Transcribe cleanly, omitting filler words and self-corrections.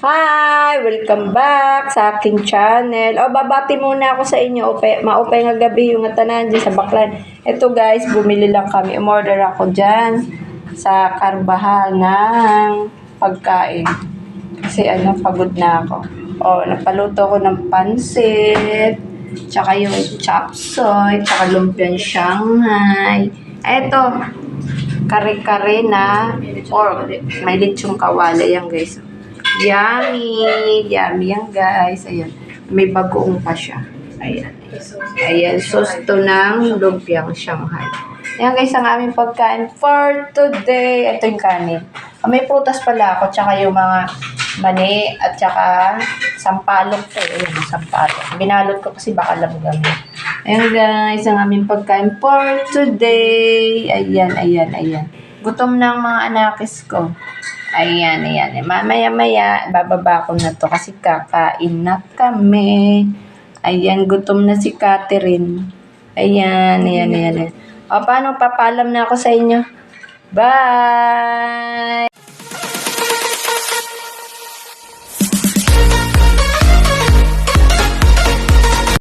Hi! Welcome back sa aking channel. Babati muna ako sa inyo. Maupay nga gabi yung tanan dyan sa Baklan. Ito guys, bumili lang kami. Umorder ako dyan sa Carvajal ng pagkain. Kasi pagod na ako. Napaluto ko ng pansit, tsaka yung chop suey, tsaka lumpiang Shanghai. Ito, kare-kare na pork. May lechong kawali yan guys. Yummy! Yummy yan guys. Ayan. May bagoong pa siya. Ayan. Ayan. Sauce to ng lumpiang Shanghai. Ayan guys, ang aming pagkain for today. Ito yung kanin. May prutas pala ako. Tsaka yung mga mani at tsaka sampalok to. Ayan, sampalok. Binalot ko kasi baka lamgam. Ayan guys, ang aming pagkain for today. Ayan, ayan, ayan. Gutom na ang mga anakis ko. Ayan, ayan. Mamaya-maya, bababa ko na to kasi kakain na kami. Ayan, gutom na si Catherine. Ayan, ayan, ayan. Paano? Papalam na ako sa inyo. Bye!